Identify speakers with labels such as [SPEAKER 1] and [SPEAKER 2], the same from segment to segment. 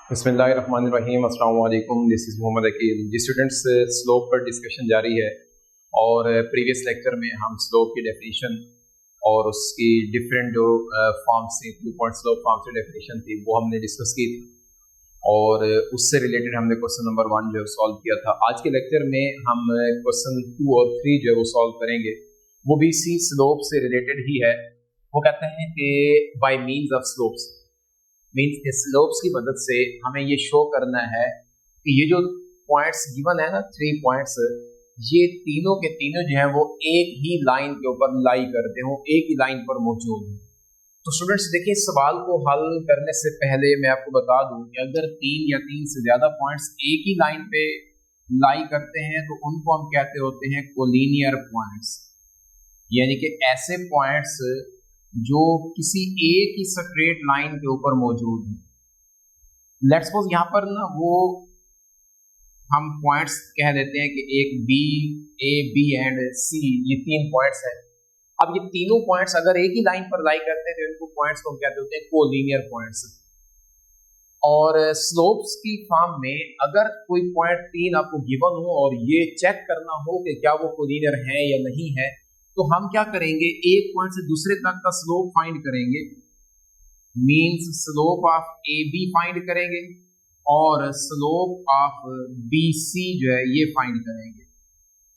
[SPEAKER 1] बिस्मिल्लाहिर्रहमानिर्रहीम, अस्सलाम वालेकुम। This is Mohammad Akeel. जी स्टूडेंट्स, स्लोप पर डिस्कशन जारी है और प्रीवियस लेक्चर में हम स्लोप की डेफिनेशन और उसकी डिफरेंट जो फॉर्म्स थी, 2 पॉइंट स्लोप फॉर्म से डेफिनेशन थी, वो हमने डिस्कस की थी और उससे रिलेटेड हमने क्वेश्चन नंबर 1 जो है सॉल्व किया था। आज के लेक्चर में हम क्वेश्चन 2 और 3 जो है वो सॉल्व करेंगे। वो भी इसी स्लोप से रिलेटेड ही है। वो कहते हैं कि bye means of slopes, means slopes की मदद से हमें ये शो करना है कि ये जो पॉइंट्स गिवन है ना, 3 पॉइंट्स, ये तीनों के तीनों जो है वो एक ही लाइन के ऊपर लाई करते हो, एक ही लाइन पर मौजूद हैं। तो स्टूडेंट्स देखिए, इस सवाल को हल करने से पहले मैं आपको बता दूं कि अगर 3 या 3 से ज्यादा पॉइंट्स एक ही लाइन पे लाई करते हैं तो उनको हम कहते होते हैं कोलिनियर पॉइंट्स, यानी कि ऐसे पॉइंट्स जो किसी एक ही स्ट्रेट लाइन के ऊपर मौजूद है। लेट्स सपोज यहाँ पर ना वो हम पॉइंट्स कह देते हैं कि एक बी, ए, बी एंड सी, ये 3 पॉइंट्स हैं। अब ये तीनों पॉइंट्स अगर एक ही लाइन पर लाई करते हैं तो इनको पॉइंट्स को कहते होते हैं कोलिनियर पॉइंट्स। और स्लोप्स की फॉर्म में अगर कोई पॉइंट 3 आपको गिवन हो और ये चेक करना हो कि क्या वो कोलिनियर है या नहीं है, तो हम क्या करेंगे, एक पॉइंट से दूसरे तक का स्लोप फाइंड करेंगे, means slope of A B find करेंगे और स्लोप ऑफ बी सी जो है ये फाइंड करेंगे।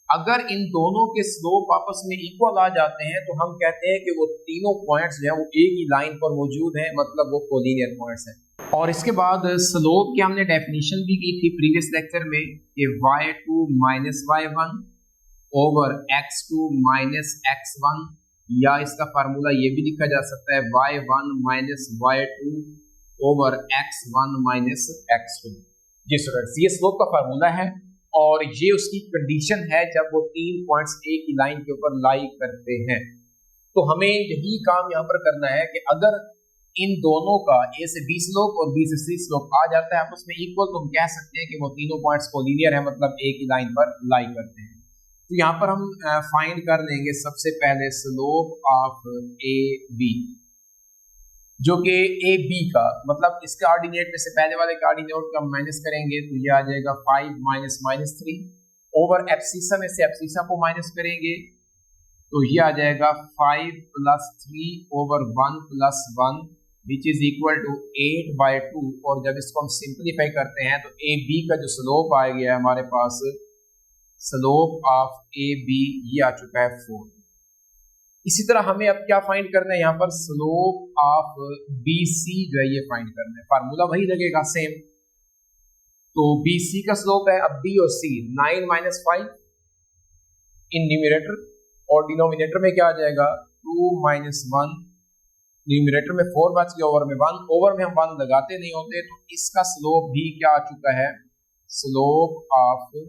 [SPEAKER 1] अगर इन दोनों के स्लोप आपस में इक्वल आ जाते हैं तो हम कहते हैं कि वो तीनों पॉइंट्स जो है वो एक ही लाइन पर मौजूद हैं, मतलब वो कोलिनियर पॉइंट्स हैं। और इसके बाद स्लोप की हमने डेफिनेशन भी की थी प्रीवियस लेक्चर में कि y2 minus y1 over x2 minus x1, या इसका फार्मूला ये भी लिखा जा सकता है y1 minus y2 over x1 minus x2। जी स्टूडेंट्स, ये स्लोप का फार्मूला है और ये उसकी कंडीशन है जब वो 3 पॉइंट्स एक ही लाइन के ऊपर लाई करते हैं। तो हमें यही काम यहाँ पर करना है कि अगर इन दोनों का ए से बी स्लोप और बी से सी स्लोप आ जाता है आपस में इक्वल, तो हम कह सकते हैं कि वो तीनों पॉइंट्स कोलिनियर है, मतलब एक ही लाइन पर लाई करते हैं। तो यहाँ पर हम फाइंड कर लेंगे सबसे पहले स्लोप ऑफ ए बी, जो कि ए बी का मतलब इसके ऑर्डिनेट में से पहले वाले का ऑर्डिनेट का माइनस करेंगे तो ये आ जाएगा 5 माइनस माइनस 3 ओवर एब्सिसा में से एब्सिसा को माइनस करेंगे तो ये आ जाएगा 5 plus 3 over 1 plus 1 which is equal to 8/2। और जब इसको हम सिंप्लीफाई करते हैं तो ए बी का जो स्लोप आ गया है हमारे पास, स्लोप ऑफ ए बी ये आ चुका है 4। इसी तरह हमें अब क्या फाइंड करना है, यहाँ पर स्लोप ऑफ बी सी जो है ये फाइंड करना है। फार्मूला वही लगेगा सेम। तो बी सी का स्लोप है, अब बी और सी 9 माइनस 5 इन न्यूमरेटर और डिनोमिनेटर में क्या आ जाएगा 2 माइनस 1, न्यूमरेटर में 4 बच गया, ओवर में 1, ओवर में हम 1 लगाते नहीं होते, तो इसका स्लोप भी क्या आ चुका है, स्लोप ऑफ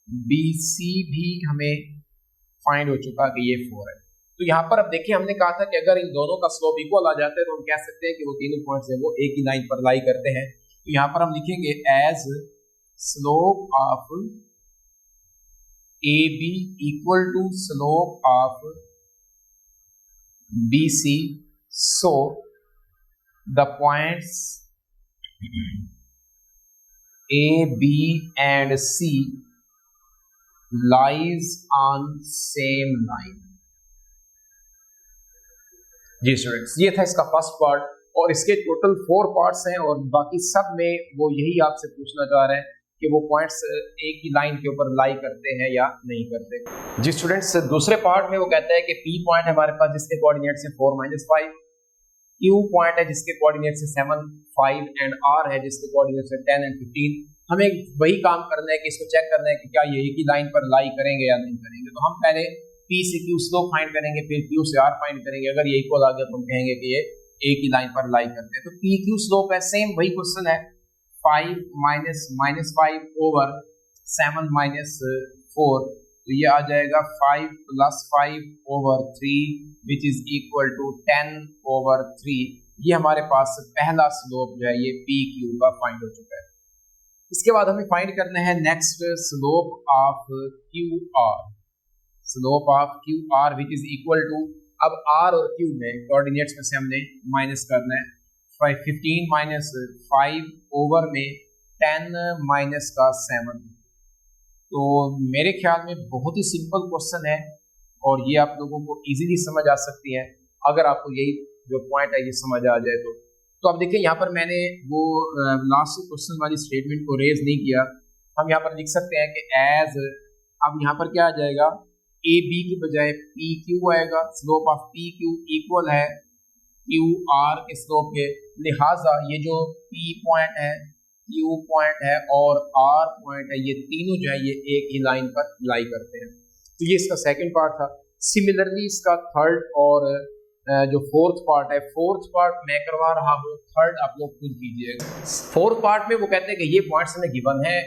[SPEAKER 1] बी सी भी हमें फाइंड हो चुका कि ये 4 है। तो यहाँ पर अब देखिए, हमने कहा था कि अगर इन दोनों का स्लोप इक्वल आ जाता है तो हम कह सकते हैं कि वो तीनों पॉइंट्स हैं वो एक ही लाइन पर लाई करते हैं। तो यहाँ पर हम लिखेंगे as slope of A B equal to slope of B C, so the points A, B and C lies on same line। जी स्टूडेंट्स, ये था इसका फर्स्ट पार्ट और इसके टोटल 4 पार्ट्स हैं और बाकी सब में वो यही आपसे पूछना चाह रहे हैं कि वो पॉइंट्स एक ही लाइन के ऊपर लाई करते हैं या नहीं करते। जी स्टूडेंट्स, दूसरे पार्ट में वो कहता है कि P पॉइंट है हमारे पास जिसके कोऑर्डिनेट से 4 माइनस 5, Q पॉइंट है जिसके कोऑर्डिनेट से 7, 5 एंड R है जिसके कोऑर्डिनेट से 10 एंड 15। हमें वही काम करना है कि इसको चेक करना है कि क्या ये एक ही लाइन पर लाई करेंगे या नहीं करेंगे। तो हम पहले P से Q स्लोप फाइंड करेंगे, फिर Q से R फाइंड करेंगे। अगर ये इक्वल आ गया तो हम कहेंगे कि ये एक ही लाइन पर लाई करते हैं। तो P Q स्लोप है, सेम वही क्वेश्चन है, 5 माइनस माइनस 5 ओवर 7 माइनस 4, तो ये आ जाएगा 5 plus 5 over 3 which is equal to 10 over 3। ये हमारे पास पहला स्लोप जो है ये पी क्यू का फाइंड हो चुका है। इसके बाद हमें फाइंड करना है next slope of Q R, slope of Q R which is equal to, अब आर और क्यू में कोऑर्डिनेट्स में से हमने माइनस करना है 15 माइनस 5 ओवर में 10 माइनस का 7। तो मेरे ख्याल में बहुत ही सिंपल क्वेश्चन है और ये आप लोगों को इजीली समझ आ सकती है अगर आपको यही जो पॉइंट है ये समझ आ जाए तो अब देखिए यहाँ पर मैंने वो लास्ट क्वेश्चन वाली स्टेटमेंट को रेज नहीं किया। हम यहाँ पर लिख सकते हैं कि एज, अब यहाँ पर क्या आ जाएगा, ए बी की बजाय पी क्यू आएगा। Slope of P Q equal है क्यू आर के स्लोप के, लिहाजा ये जो पी पॉइंट है, क्यू पॉइंट है और आर पॉइंट है, ये तीनों जो है ये एक ही लाइन पर लाई करते हैं। तो ये इसका सेकंड पार्ट था। सिमिलरली इसका थर्ड और जो फोर्थ पार्ट है, फोर्थ पार्ट मैं करवा रहा हूँ, थर्ड आप लोग खुद कीजिएगा। फोर्थ पार्ट में वो कहते हैं कि ये पॉइंट्स हमें गिवन है,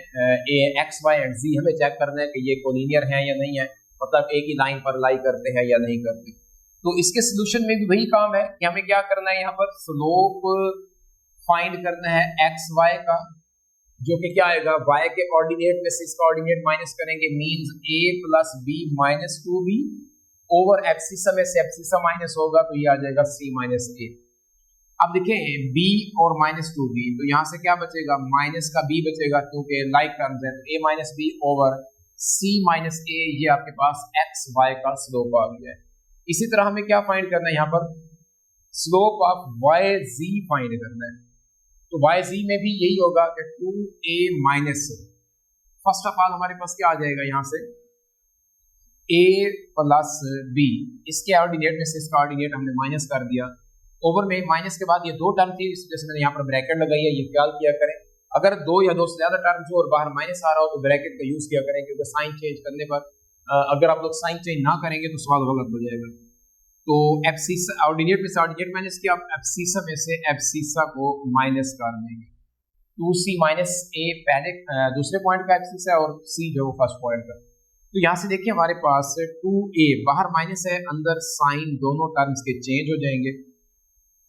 [SPEAKER 1] एक्स वाई एंड जी, हमें चेक करना है कि ये कोलिनियर है या नहीं है, मतलब एक ही लाइन पर लाई करते हैं या नहीं करते। तो इसके सोल्यूशन में भी वही काम है कि हमें क्या करना है, यहाँ पर स्लोप फाइंड करना है एक्स वाई का, जो कि क्या आएगा, y के कोऑर्डिनेट में से इसका कोऑर्डिनेट माइनस करेंगे, means a plus B minus 2b over abscissa में से एब्सिसा माइनस होगा तो ये आ जाएगा c माइनस a। अब देखें b और माइनस 2b, तो यहाँ से क्या बचेगा, माइनस का b बचेगा क्योंकि लाइक टर्म्स है, तो a minus B over c minus a, ये आपके पास एक्स वाई का स्लोप आ गया है। इसी तरह हमें क्या फाइंड करना है, यहाँ पर slope of Y G find करना है। तो वाई जी में भी यही होगा कि 2a minus, first of all हमारे पास क्या आ जाएगा, यहाँ से a प्लस b, इसके ऑर्डिनेट में से इसका ऑर्डिनेट हमने माइनस कर दिया, ओवर में माइनस के बाद ये दो टर्म थी, इस वजह से मैंने यहाँ पर ब्रैकेट लगाई है। ये ख्याल किया करें अगर दो या दो से ज्यादा टर्म्स हो और बाहर माइनस आ रहा हो तो ब्रैकेट का यूज किया करें, क्योंकि साइन चेंज करने पर अगर आप लोग साइन चेंज ना करेंगे तो सवाल गलत हो जाएगा। तो एब्सिसा ऑर्डिनेट में से ऑर्डिनेट माइनस किया, एब्सिसा में से एब्सिसा को माइनस कर देंगे। 2c माइनस a पहले दूसरे पॉइंट का एब्सिसा और c जो फर्स्ट पॉइंट का। तो यहाँ से देखिए हमारे पास 2a, बाहर माइनस है अंदर साइन, दोनों टर्म्स के चेंज हो जाएंगे।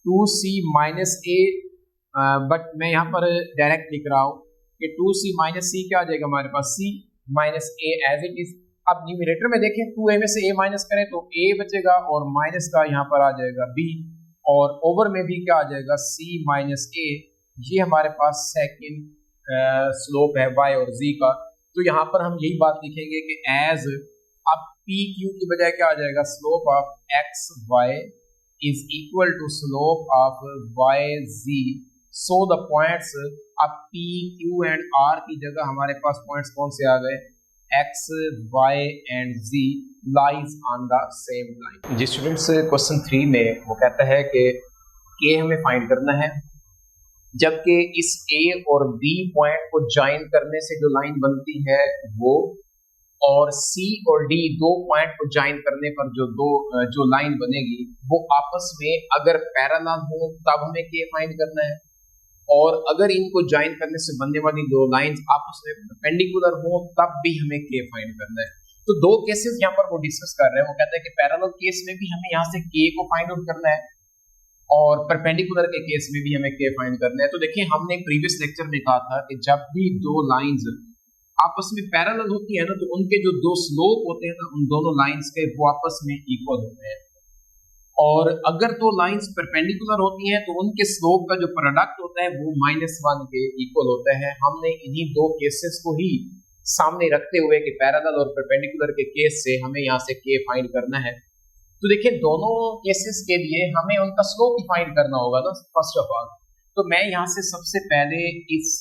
[SPEAKER 1] 2c माइनस a, बट मैं यहाँ पर डायरेक्ट लिख रहा हूँ कि 2c माइनस c क्या आ जाएगा हमारे पास, c minus a as it is. अब न्यूमरेटर में देखें 2a में से a माइनस करें तो a बचेगा और माइनस का यहाँ पर आ जाएगा b, और ओवर में भी क्या आ जाएगा, c माइनस a। ये हमारे पास सेकंड स्लोप है y और z का। तो यहाँ पर हम यही बात लिखेंगे कि एज, अब p q की बजाय क्या आ जाएगा, slope of x y is equal to slope of y z। So the points, अब p q एंड r की जगह हमारे पास पॉइंट्स कौन से आ गए, x y and z lies on the same line. जी स्टूडेंट्स, क्वेश्चन 3 में वो कहता है कि k हमें फाइंड करना है, जबकि इस a और b पॉइंट को ज्वाइन करने से जो लाइन बनती है वो, और c और d दो पॉइंट को ज्वाइन करने पर जो लाइन बनेगी वो आपस में अगर पैरेलल हो तब हमें k फाइंड करना है, और अगर इनको ज्वाइन करने से बनने वाली दो लाइंस आपस में परपेंडिकुलर हो तब भी हमें k फाइंड करना है। तो दो केसेस यहाँ पर वो डिस्कस कर रहे हैं। वो कहता है कि पैरेलल केस में भी हमें यहाँ से k को फाइंड आउट करना है और परपेंडिकुलर के केस में भी हमें k फाइंड करना है। तो देखिए हमने प्रीवियस लेक्चर में कहा था कि जब भी दो लाइंस आपस में पैरेलल होती है ना, तो उनके जो दो स्लोप होते हैं ना, उन दोनों लाइंस के वो आपस में इक्वल होते हैं, और अगर दो लाइंस परपेंडिकुलर होती हैं तो उनके स्लोप का जो प्रोडक्ट होता है वो -1 के इक्वल होता है। हमने इन्हीं दो केसेस को ही सामने रखते हुए कि पैरेलल और परपेंडिकुलर के केस से हमें यहाँ से k फाइंड करना है। तो देखिए दोनों केसेस के लिए हमें उनका स्लोप ही फाइंड करना होगा ना फर्स्ट ऑफ ऑल। तो मैं यहाँ से सबसे पहले इस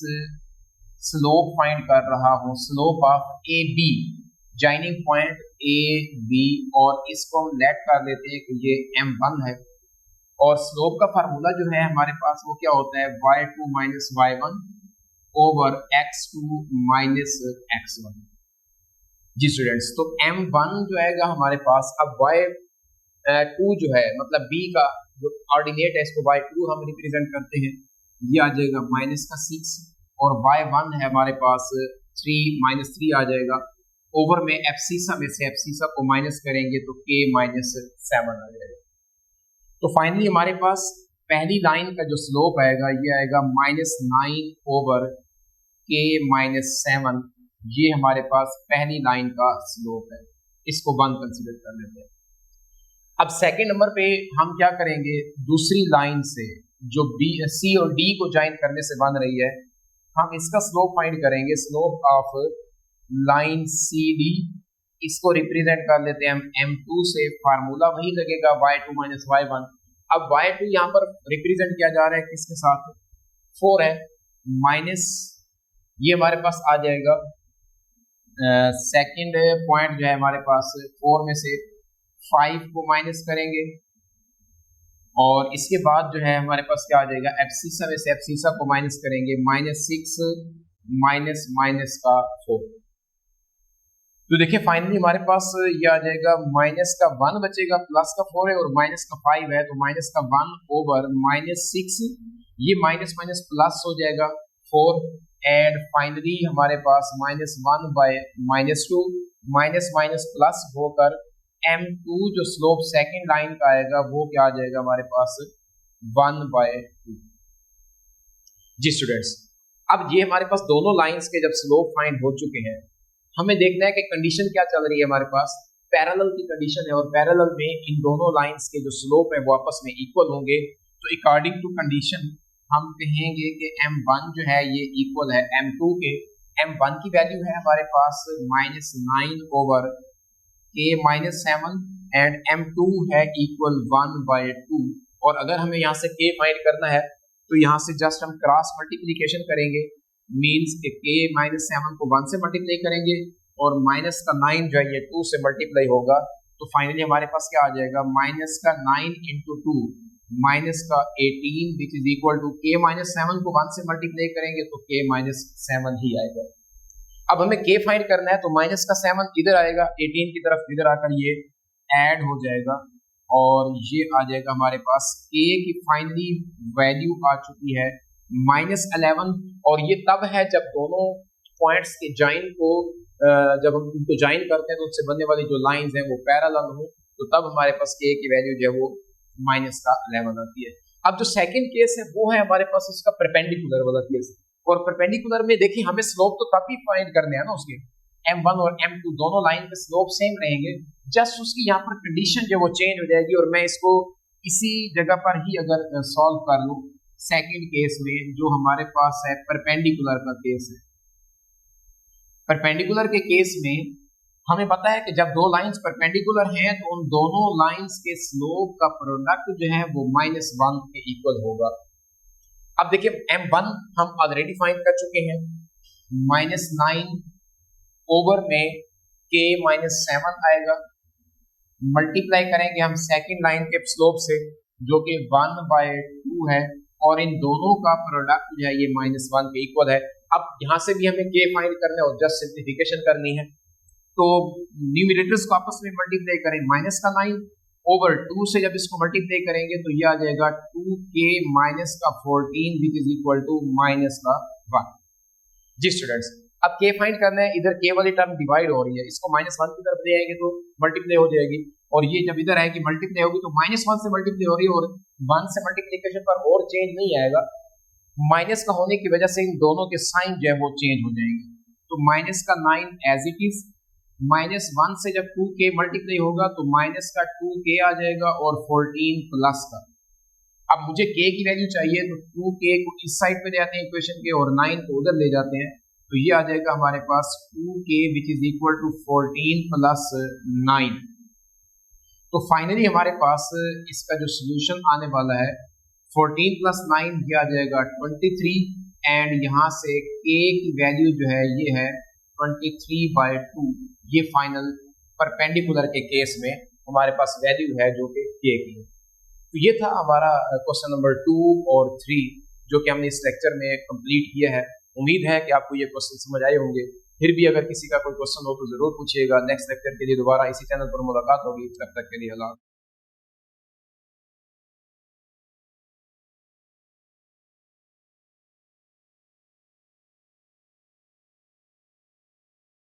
[SPEAKER 1] स्लोप फाइंड कर रहा हूँ, slope of A B, joining point A B, और इसको हम लेट कर देते हैं कि ये m1 है, और स्लोप का फार्मूला जो है हमारे पास वो क्या होता है, y2 minus y1 over x2 minus x1। जी स्टूडेंट्स, तो m1 जो आएगा हमारे पास, अब y2 जो है मतलब b का जो ऑर्डिनेट है इसको y2 हम रिप्रेजेंट करते हैं, ये आ जाएगा -6, और y1 है हमारे पास 3 आ जाएगा, ओवर में एब्सिसा में से एब्सिसा को माइनस करेंगे तो k -7 आ जाएगा। तो फाइनली हमारे पास पहली लाइन का जो स्लोप आएगा ये आएगा -9 ओवर k -7, ये हमारे पास पहली लाइन का स्लोप है, इसको 1 कंसीडर कर लेते हैं। अब सेकेंड नंबर पे हम क्या करेंगे, दूसरी लाइन से जो बी सी और डी को ज्वाइन करने से बन रही है, हम इसका स्लोप फाइंड करेंगे। Slope of line C D, इसको रिप्रेजेंट कर लेते हैं हम m2 से, फार्मूला वही लगेगा y2 माइनस y1। अब y2 यहाँ पर रिप्रेजेंट किया जा रहा है किसके साथ, 4 है, माइनस ये हमारे पास आ जाएगा सेकंड पॉइंट जो है हमारे पास 4 में से 5 को माइनस करेंगे, और इसके बाद जो है हमारे पास क्या आ जाएगा, एब्सिसा में से एब्सिसा को माइनस करेंगे, -6 माइनस माइनस का 4। तो देखिए फाइनली हमारे पास ये आ जाएगा, माइनस का 1 बचेगा, प्लस का 4 है और माइनस का 5 है, तो माइनस का 1 ओवर -6, ये माइनस माइनस प्लस हो जाएगा 4, एंड फाइनली हमारे पास -1 बाय -2, माइनस माइनस प्लस होकर m2 जो स्लोप सेकंड लाइन का आएगा वो क्या आ जाएगा हमारे पास 1/2। जी स्टूडेंट्स, अब ये हमारे पास दोनों लाइंस के जब स्लोप फाइंड हो चुके हैं, हमें देखना है कि कंडीशन क्या चल रही है हमारे पास, पैरेलल की कंडीशन है, और पैरेलल में इन दोनों लाइंस के जो स्लोप है वो आपस में इक्वल होंगे। तो अकॉर्डिंग टू कंडीशन हम कहेंगे कि m1 जो है ये इक्वल है m2 के। m1 की वैल्यू है हमारे पास -9 ओवर k-7 एंड m2 है इक्वल 1/2। और अगर हमें यहाँ से k फाइंड करना है तो यहाँ से जस्ट हम क्रॉस मल्टीप्लिकेशन करेंगे, मींस कि k-7 को 1 से मल्टीप्लाई करेंगे और माइनस का 9 जो है ये 2 से मल्टीप्लाई होगा। तो फाइनली हमारे पास क्या आ जाएगा, माइनस का 9 इंटू 2 माइनस का 18 विच इज इक्वल टू k-7 को 1 से मल्टीप्लाई करेंगे तो k-7 ही आएगा। अब हमें k फाइंड करना है, तो माइनस का 7 इधर आएगा, 18 की तरफ इधर आकर ये ऐड हो जाएगा और ये आ जाएगा हमारे पास k की फाइनली वैल्यू आ चुकी है -11। और ये तब है जब दोनों पॉइंट्स के जॉइन को जब हम उनको जॉइन करते हैं तो उससे बनने वाली जो लाइंस हैं वो पैरेलल हो, तो तब हमारे पास k की वैल्यू जो है वो -11 आती है। अब जो सेकंड केस है वो है हमारे पास उसका परपेंडिकुलर वाला केस, और परपेंडिकुलर में देखिए हमें स्लोप तो तभी फाइंड करने हैं ना उसके, m1 और m2 दोनों लाइन के स्लोप सेम रहेंगे, जस्ट उसकी यहाँ पर कंडीशन जो वो चेंज हो जाएगी। और मैं इसको इसी जगह पर ही अगर सॉल्व कर लूँ सेकंड केस में, जो हमारे पास है परपेंडिकुलर का केस है। परपेंडिकुलर के केस में हमें पता है कि जब दो लाइंस परपेंडिकुलर हैं तो उन दोनों लाइंस के स्लोप का प्रोडक्ट जो है वो -1 के इक्वल होगा। अब देखिए m1 हम ऑलरेडी फाइंड कर चुके हैं, -9 ओवर में k-7 आएगा, मल्टीप्लाई करेंगे हम सेकंड लाइन के स्लोप से जो कि 1/2 है, और इन दोनों का प्रोडक्ट जो है ये -1 के इक्वल है। अब यहाँ से भी हमें k फाइंड करना है और जस्ट सिंप्लीफिकेशन करनी है, तो न्यूमरेटर्स को आपस में मल्टीप्लाई करें, माइनस का 9 ओवर 2 से जब इसको मल्टीप्लाई करेंगे तो ये आ जाएगा 2k माइनस का 14 विच इज इक्वल टू -1। जी स्टूडेंट्स, अब k फाइंड करना है, इधर k वाली टर्म डिवाइड हो रही है, इसको -1 की तरफ ले आएंगे तो मल्टीप्लाई हो जाएगी, और ये जब इधर आएगी मल्टीप्लाई होगी तो -1 से मल्टीप्लाई हो रही है, और 1 से मल्टीप्लिकेशन पर और चेंज नहीं आएगा, माइनस का होने की वजह से इन दोनों के साइन जो है वो चेंज हो जाएंगे। तो माइनस का 9 एज इट इज, -1 से जब 2k मल्टीप्लाई होगा तो माइनस का 2k आ जाएगा और 14 प्लस का। अब मुझे k की वैल्यू चाहिए तो 2k को इस साइड पे ले आते हैं इक्वेशन के और 9 को उधर ले जाते हैं, तो ये आ जाएगा हमारे पास 2k which is equal to 14 plus 9। तो फाइनली हमारे पास इसका जो सोल्यूशन आने वाला है 14 प्लस 9 ये आ जाएगा 23, एंड यहाँ से k की वैल्यू जो है ये है 23/2। ये फाइनल परपेंडिकुलर के केस में हमारे पास वैल्यू है जो कि k की। तो ये था हमारा क्वेश्चन नंबर 2 और 3 जो कि हमने इस लेक्चर में कंप्लीट किया है। उम्मीद है कि आपको ये क्वेश्चन समझ आए होंगे। फिर भी अगर किसी का कोई क्वेश्चन हो तो जरूर पूछिएगा। नेक्स्ट लेक्चर के लिए दोबारा इसी चैनल पर मुलाकात होगी। तब तक के लिए अल्लाह।